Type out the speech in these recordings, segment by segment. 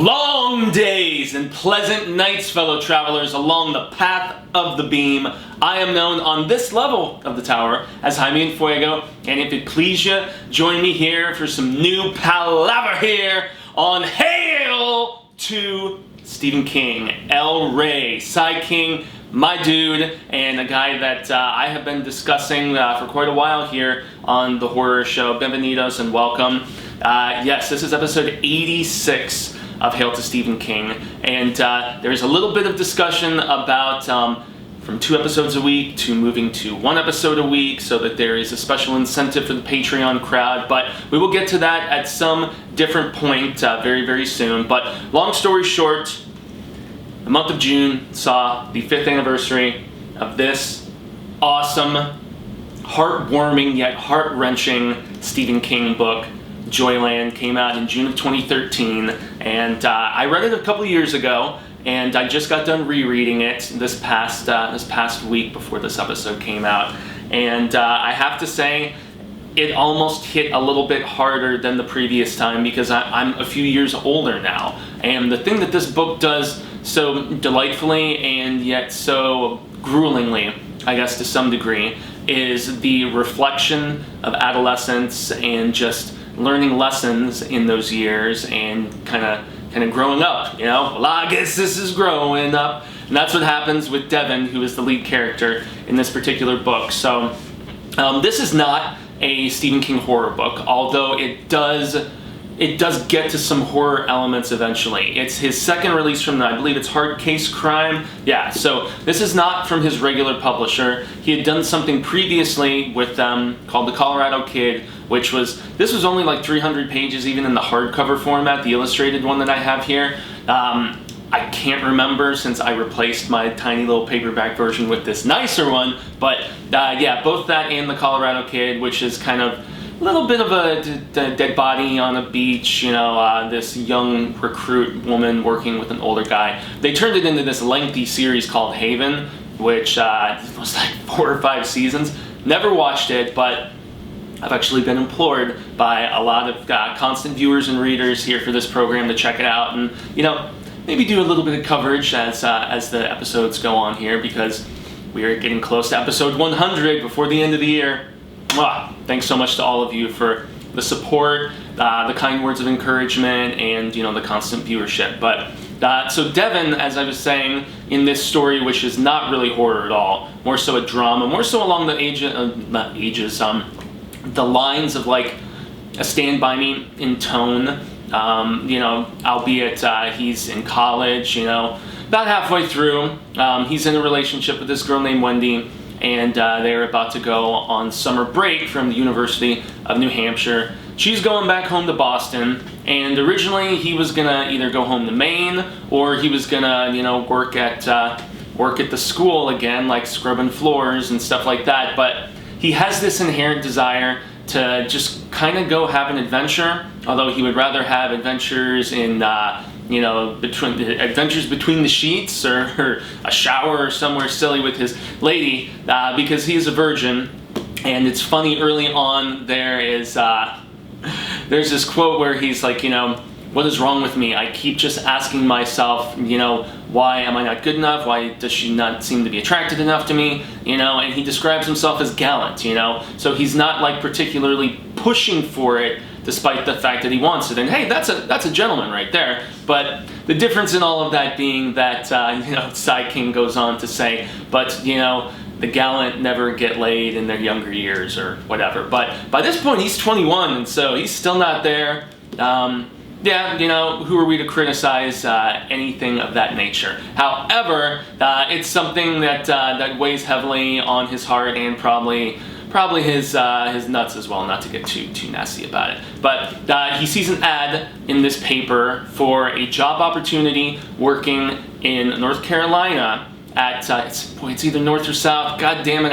Long days and pleasant nights, fellow travelers, along the path of the beam. I am known on this level of the tower as Jaime and Fuego, and if it please you, join me here for some new palaver here on Hail to Stephen King, El Rey, Sai King, my dude, and a guy that I have been discussing for quite a while here on the horror show. Bienvenidos and welcome. Yes, this is episode 86 of Hail to Stephen King, and there's a little bit of discussion about from 2 episodes a week to moving to 1 episode a week so that there is a special incentive for the Patreon crowd, but we will get to that at some different point very, very soon. But long story short, the month of June saw the 5th anniversary of this awesome, heartwarming yet heart-wrenching Stephen King book. Joyland came out in June of 2013, and I read it a couple years ago, and I just got done rereading it this past week before this episode came out, and I have to say it almost hit a little bit harder than the previous time because I'm a few years older now, and the thing that this book does so delightfully and yet so gruelingly, I guess to some degree, is the reflection of adolescence and just learning lessons in those years and kind of growing up, you know? Well, I guess this is growing up. And that's what happens with Devin, who is the lead character in this particular book. So this is not a Stephen King horror book, although it does get to some horror elements eventually. It's his second release from, I believe it's Hard Case Crime. Yeah, so this is not from his regular publisher. He had done something previously with them called The Colorado Kid, this was only like 300 pages even in the hardcover format, the illustrated one that I have here. I can't remember since I replaced my tiny little paperback version with this nicer one, but yeah, both that and The Colorado Kid, which is kind of a little bit of a dead body on a beach, you know, this young recruit woman working with an older guy. They turned it into this lengthy series called Haven, which was like 4 or 5 seasons. Never watched it, but I've actually been implored by a lot of constant viewers and readers here for this program to check it out and, you know, maybe do a little bit of coverage as the episodes go on here, because we are getting close to episode 100 before the end of the year. Thanks so much to all of you for the support, the kind words of encouragement, and, you know, the constant viewership. But so Devin, as I was saying, in this story, which is not really horror at all, more so a drama, more so along the lines of like a Stand By Me in tone, you know, albeit he's in college, you know, about halfway through. He's in a relationship with this girl named Wendy, and they're about to go on summer break from the University of New Hampshire. She's going back home to Boston, and originally he was gonna either go home to Maine or he was gonna, you know, work at the school again, like scrubbing floors and stuff like that. But he has this inherent desire to just kind of go have an adventure, although he would rather have adventures in, you know, adventures between the sheets or a shower or somewhere silly with his lady, because he's a virgin. And it's funny, early on there's this quote where he's like, you know, what is wrong with me? I keep just asking myself, you know, why am I not good enough? Why does she not seem to be attracted enough to me? You know, and he describes himself as gallant, you know, so he's not like particularly pushing for it despite the fact that he wants it. And hey, that's a gentleman right there. But the difference in all of that being that, you know, Sai King goes on to say, but, you know, the gallant never get laid in their younger years or whatever. But by this point, he's 21, and so he's still not there. Yeah, you know, who are we to criticize anything of that nature? However, it's something that weighs heavily on his heart and probably his nuts as well, not to get too nasty about it. But he sees an ad in this paper for a job opportunity working in North Carolina at, it's either north or south. God damn it,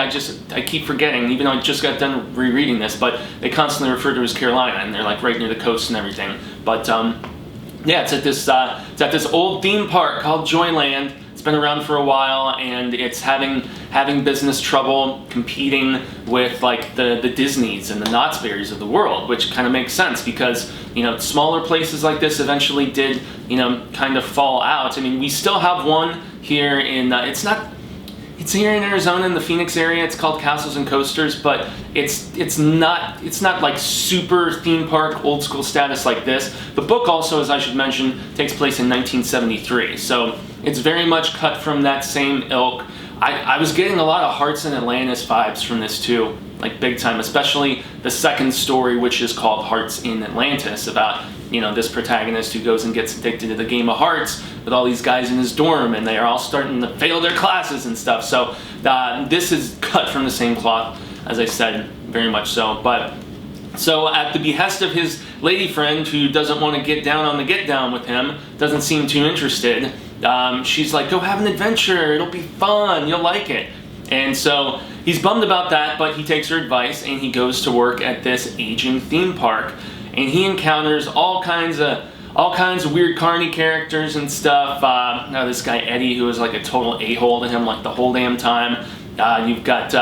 I keep forgetting, even though I just got done rereading this, but they constantly refer to it as Carolina, and they're like right near the coast and everything. But yeah, it's at this old theme park called Joyland. It's been around for a while, and it's having having business trouble competing with like the Disneys and the Knott's Berries of the world, which kind of makes sense because, you know, smaller places like this eventually did, you know, kind of fall out. I mean, we still have one here in, it's here in Arizona in the Phoenix area. It's called Castles and Coasters, but it's not like super theme park old school status like this. The book also, as I should mention, takes place in 1973, so it's very much cut from that same ilk. I was getting a lot of Hearts in Atlantis vibes from this too, like big time, especially the second story, which is called Hearts in Atlantis, about, you know, this protagonist who goes and gets addicted to the game of hearts with all these guys in his dorm, and they are all starting to fail their classes and stuff. So this is cut from the same cloth, as I said, very much so. But so at the behest of his lady friend, who doesn't want to get down on the get down with him, doesn't seem too interested, she's like, go have an adventure, it'll be fun, you'll like it. And so he's bummed about that, but he takes her advice and he goes to work at this aging theme park. And he encounters all kinds of weird carny characters and stuff. Now this guy Eddie, who is like a total a-hole to him like the whole damn time. You've got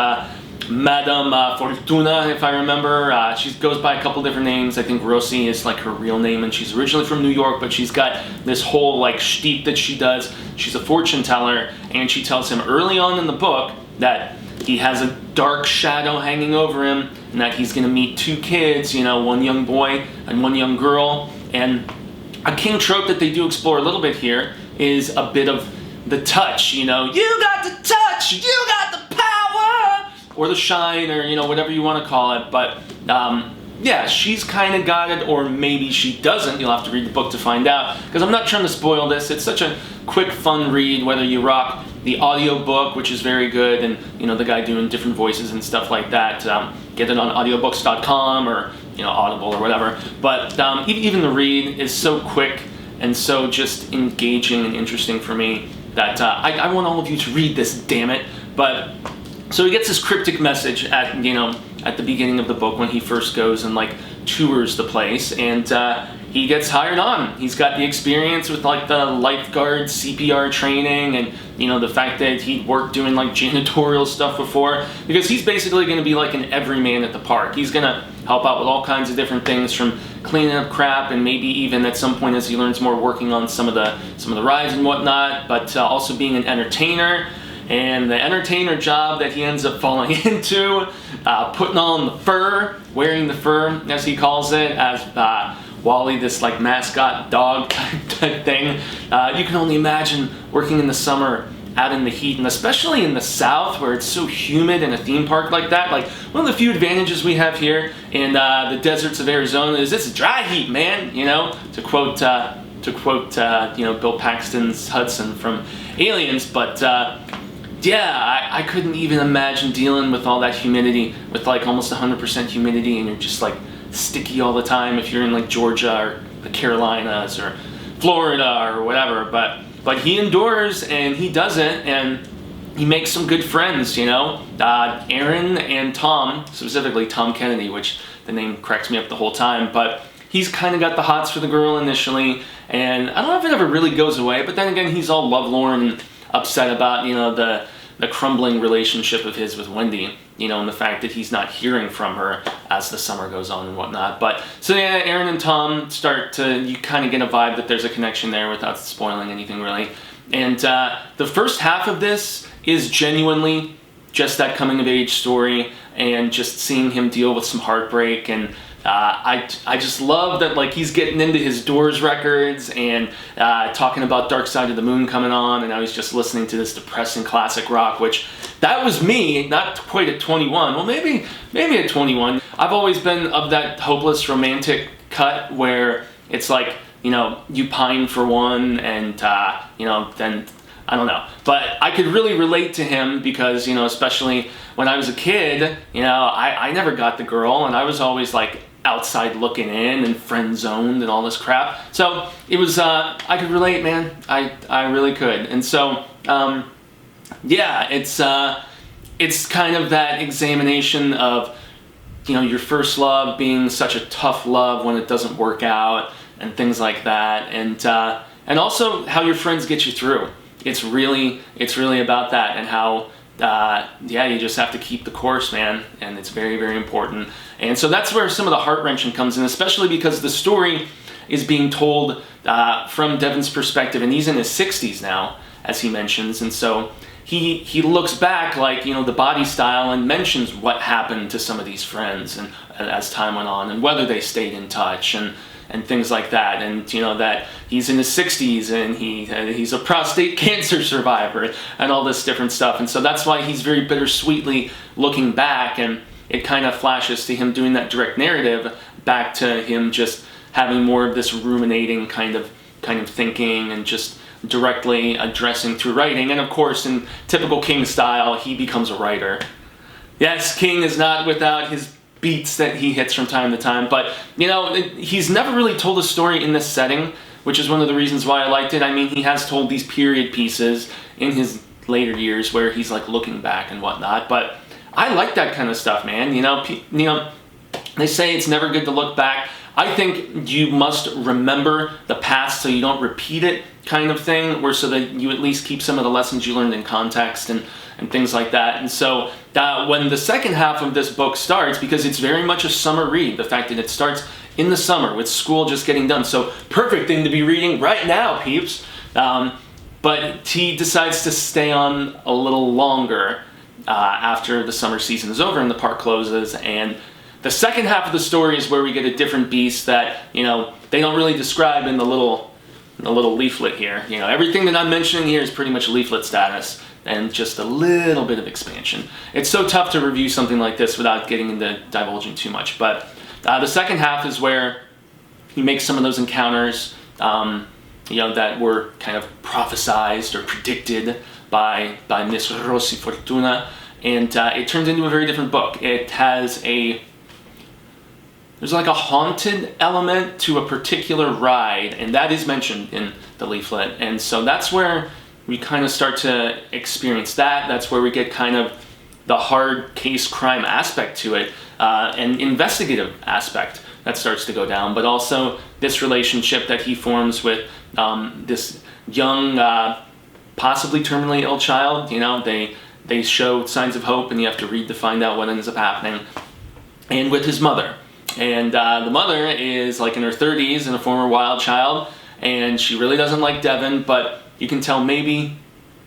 Madame Fortuna, if I remember. She goes by a couple different names. I think Rossi is like her real name, and she's originally from New York, but she's got this whole like shtick that she does. She's a fortune teller, and she tells him early on in the book that he has a dark shadow hanging over him, and that he's going to meet two kids, you know, one young boy and one young girl. And a king trope that they do explore a little bit here is a bit of the touch, you know, you got the touch, you got the power, or the shine, or, you know, whatever you want to call it. But yeah, she's kind of got it, or maybe she doesn't. You'll have to read the book to find out, because I'm not trying to spoil this. It's such a quick, fun read, whether you rock the audio book, which is very good, and, you know, the guy doing different voices and stuff like that. Get it on audiobooks.com or, you know, Audible or whatever. But even the read is so quick and so just engaging and interesting for me that I want all of you to read this, damn it. But so he gets this cryptic message at, you know, at the beginning of the book when he first goes and like tours the place, and he gets hired on. He's got the experience with like the lifeguard CPR training, and, you know, the fact that he'd worked doing like janitorial stuff before, because he's basically going to be like an everyman at the park. He's going to help out with all kinds of different things, from cleaning up crap, and maybe even at some point as he learns more, working on some of the rides and whatnot, but also being an entertainer. And the entertainer job that he ends up falling into, putting on the fur, wearing the fur, as he calls it, as Wally, this like mascot dog type thing. You can only imagine working in the summer out in the heat, and especially in the South where it's so humid in a theme park like that. Like, one of the few advantages we have here in the deserts of Arizona is it's dry heat, man. You know, to quote you know, Bill Paxton's Hudson from Aliens. But yeah, I couldn't even imagine dealing with all that humidity, with like almost 100% humidity, and you're just like sticky all the time if you're in like Georgia or the Carolinas or Florida or whatever. But he endures, and he does it, and he makes some good friends, you know. Aaron and Tom, specifically Tom Kennedy, which the name cracks me up the whole time, but he's kind of got the hots for the girl initially, and I don't know if it ever really goes away, but then again, he's all lovelorn and upset about, you know, the crumbling relationship of his with Wendy, you know, and the fact that he's not hearing from her as the summer goes on and whatnot. But so yeah, Aaron and Tom start to, you kind of get a vibe that there's a connection there without spoiling anything really. And the first half of this is genuinely just that coming of age story, and just seeing him deal with some heartbreak. And I just love that, like, he's getting into his Doors records and talking about Dark Side of the Moon coming on, and now he's just listening to this depressing classic rock, which that was me, not quite at 21. Well, maybe at 21. I've always been of that hopeless romantic cut where it's like, you know, you pine for one, and you know, then I don't know. But I could really relate to him because, you know, especially when I was a kid, you know, I never got the girl, and I was always like outside looking in and friend zoned and all this crap. So it was, I could relate, man. I really could. And so, yeah, it's kind of that examination of, you know, your first love being such a tough love when it doesn't work out and things like that. And also how your friends get you through. It's really about that, and how yeah, you just have to keep the course, man, and it's very, very important. And so that's where some of the heart-wrenching comes in, especially because the story is being told from Devon's perspective, and he's in his 60s now, as he mentions, and so he looks back, like, the body style, and mentions what happened to some of these friends, and as time went on, and whether they stayed in touch, and things like that, and that he's in his 60s, and he's a prostate cancer survivor, and all this different stuff, and so that's why he's very bittersweetly looking back, and it kind of flashes to him doing that direct narrative back to him just having more of this ruminating kind of thinking, and just directly addressing through writing. And of course, in typical King style, he becomes a writer. Yes, King is not without his beats that he hits from time to time, but he's never really told a story in this setting, which is one of the reasons why I liked it. I mean, he has told these period pieces in his later years where he's like looking back and whatnot, but I like that kind of stuff, man. They say it's never good to look back. I think you must remember the past so you don't repeat it, kind of thing, where so that you at least keep some of the lessons you learned in context and things like that. And so when the second half of this book starts, because it's very much a summer read, the fact that it starts in the summer with school just getting done, so perfect thing to be reading right now, peeps. But he decides to stay on a little longer after the summer season is over and the park closes, and the second half of the story is where we get a different beast that, they don't really describe in the little leaflet here. Everything that I'm mentioning here is pretty much leaflet status and just a little bit of expansion. It's so tough to review something like this without getting into divulging too much. But the second half is where he makes some of those encounters, that were kind of prophesized or predicted by Miss Rossi Fortuna. And it turns into a very different book. It has there's like a haunted element to a particular ride, and that is mentioned in the leaflet. And so that's where we kind of start to experience that. That's where we get kind of the hard case crime aspect to it, and investigative aspect that starts to go down, but also this relationship that he forms with this young, possibly terminally ill child. They show signs of hope, and you have to read to find out what ends up happening, and with his mother. And the mother is like in her 30s and a former wild child, and she really doesn't like Devon, but you can tell maybe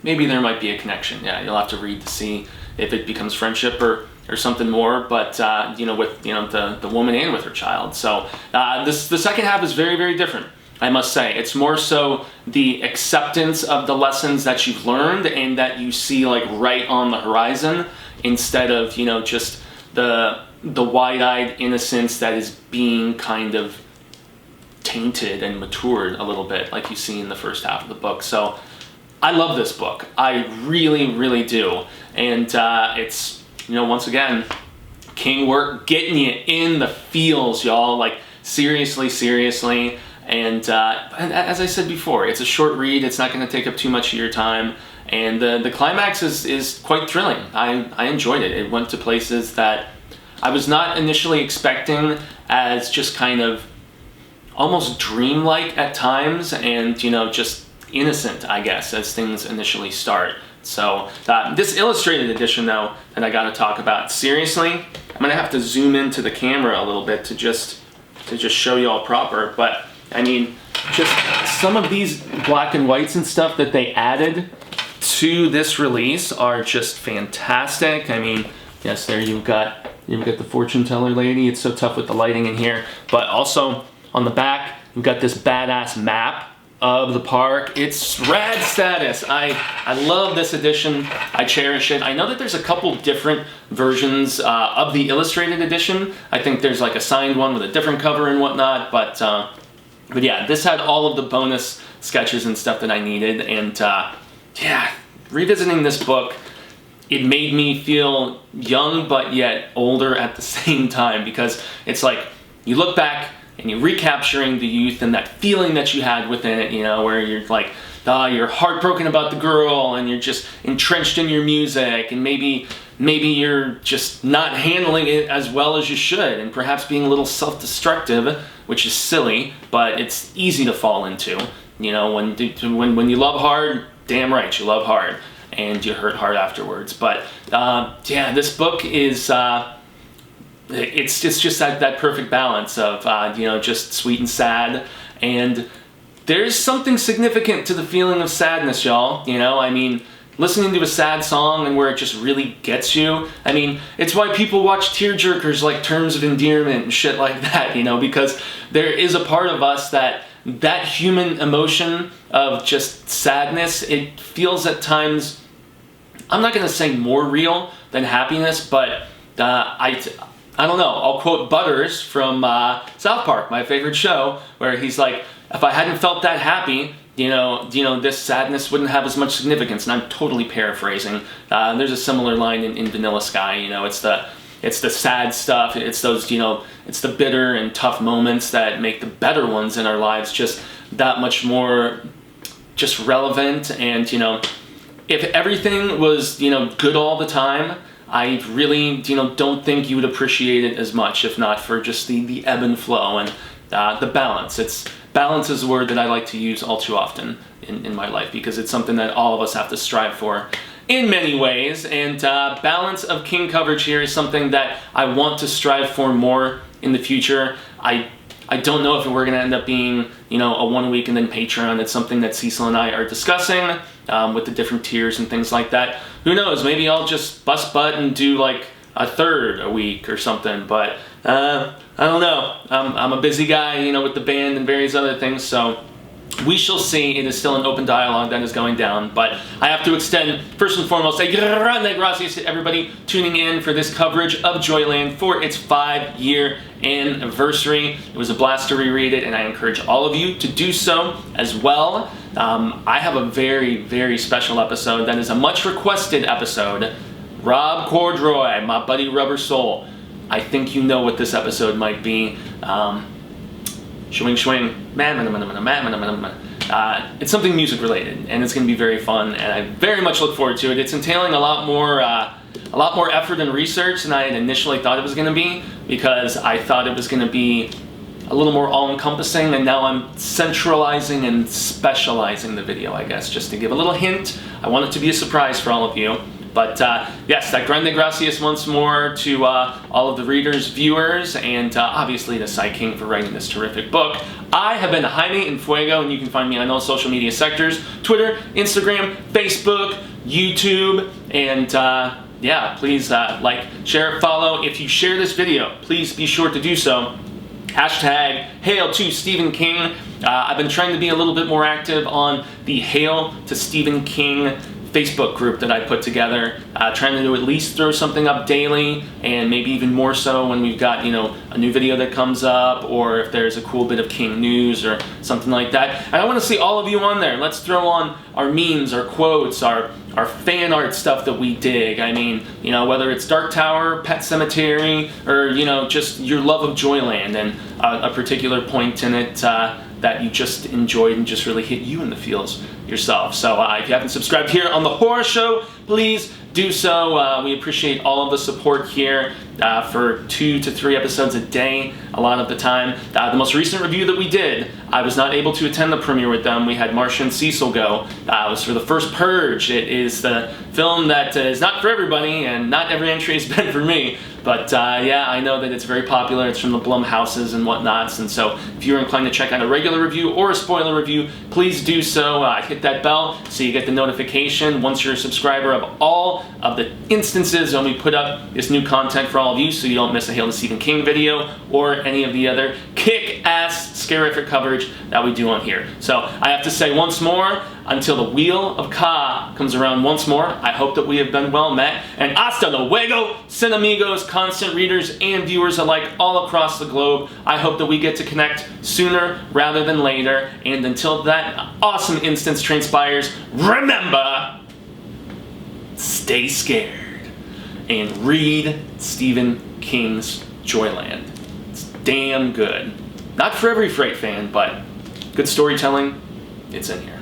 there might be a connection. Yeah, you'll have to read to see if it becomes friendship or something more, but with the woman and with her child. So the second half is very, very different, I must say. It's more so the acceptance of the lessons that you've learned and that you see like right on the horizon, instead of just the wide-eyed innocence that is being kind of tainted and matured a little bit, like you see in the first half of the book. So I love this book. I really, really do. And it's, once again, King work, getting you in the feels, y'all. Like, seriously. And as I said before, it's a short read. It's not going to take up too much of your time. And the climax is quite thrilling. I enjoyed it. It went to places that I was not initially expecting, as just kind of almost dreamlike at times, and just innocent, I guess, as things initially start. So this illustrated edition, though, that I got to talk about, seriously, I'm gonna have to zoom into the camera a little bit to just show you all proper. But I mean, just some of these black and whites and stuff that they added to this release are just fantastic. I mean, yes, there you've got the fortune teller lady. It's so tough with the lighting in here. But also on the back, you've got this badass map of the park. It's rad status. I love this edition. I cherish it. I know that there's a couple different versions of the illustrated edition. I think there's like a signed one with a different cover and whatnot. But yeah, this had all of the bonus sketches and stuff that I needed. And yeah, revisiting this book, it made me feel young but yet older at the same time, because it's like you look back and you're recapturing the youth and that feeling that you had within it, where you're like, you're heartbroken about the girl and you're just entrenched in your music, and maybe you're just not handling it as well as you should, and perhaps being a little self-destructive, which is silly, but it's easy to fall into. When you love hard, damn right, you love hard. and you hurt hard afterwards. But yeah, this book is it's just that perfect balance of just sweet and sad. And there's something significant to the feeling of sadness, y'all. I mean, listening to a sad song and where it just really gets you. I mean, it's why people watch tearjerkers like Terms of Endearment and shit like that, because there is a part of us that human emotion of just sadness, it feels at times, I'm not going to say more real than happiness, but I don't know. I'll quote Butters from South Park, my favorite show, where he's like, if I hadn't felt that happy, this sadness wouldn't have as much significance. And I'm totally paraphrasing. There's a similar line in Vanilla Sky. It's the sad stuff. It's those, it's the bitter and tough moments that make the better ones in our lives just that much more just relevant. And, if everything was, good all the time, I really, don't think you would appreciate it as much, if not for just the ebb and flow and the balance. Balance is a word that I like to use all too often in my life, because it's something that all of us have to strive for in many ways. And balance of King coverage here is something that I want to strive for more in the future. I don't know if we're going to end up being, a 1 week and then Patreon. It's something that Cecil and I are discussing with the different tiers and things like that. Who knows? Maybe I'll just bust butt and do like a third a week or something. But I don't know. I'm a busy guy, with the band and various other things. So we shall see. It is still an open dialogue that is going down, but I have to extend, first and foremost, a grande gracias to everybody tuning in for this coverage of Joyland for its 5-year anniversary. It was a blast to reread it, and I encourage all of you to do so as well. I have a very, very special episode that is a much requested episode. Rob Cordroy, my buddy Rubber Soul. I think you know what this episode might be. Swing, swing, it's something music related, and it's going to be very fun, and I very much look forward to it. It's entailing a lot more effort and research than I had initially thought it was going to be, because I thought it was going to be a little more all-encompassing, and now I'm centralizing and specializing the video, I guess, just to give a little hint. I want it to be a surprise for all of you. But yes, that grande gracias once more to all of the readers, viewers, and obviously to Sai King for writing this terrific book. I have been Jaime in Fuego, and you can find me on all social media sectors: Twitter, Instagram, Facebook, YouTube, and yeah, please like, share, follow. If you share this video, please be sure to do so. Hashtag Hail to Stephen King. I've been trying to be a little bit more active on the Hail to Stephen King Facebook group that I put together, trying to at least throw something up daily, and maybe even more so when we've got, a new video that comes up, or if there's a cool bit of King news or something like that. And I want to see all of you on there. Let's throw on our memes, our quotes, our fan art stuff that we dig. I mean, whether it's Dark Tower, Pet Cemetery, or, just your love of Joyland and a particular point in it that you just enjoyed and just really hit you in the feels yourself. So if you haven't subscribed here on The Horror Show, please do so. We appreciate all of the support here for 2 to 3 episodes a day a lot of the time. The most recent review that we did, I was not able to attend the premiere with them. We had Marsha and Cecil go. It was for The First Purge. It is the film that is not for everybody, and not every entry has been for me. But yeah, I know that it's very popular. It's from the Blum houses and whatnots, and so if you're inclined to check out a regular review or a spoiler review, please do so. Hit that bell so you get the notification once you're a subscriber of all of the instances when we put up this new content for all of you, so you don't miss a Hail to Stephen King video or any of the other kick-ass scarific coverage that we do on here. So I have to say once more, until the Wheel of Ka comes around once more, I hope that we have been well met. And hasta luego, cinemigos, constant readers and viewers alike all across the globe. I hope that we get to connect sooner rather than later. And until that awesome instance transpires, remember, stay scared and read Stephen King's Joyland. It's damn good. Not for every Fright fan, but good storytelling, it's in here.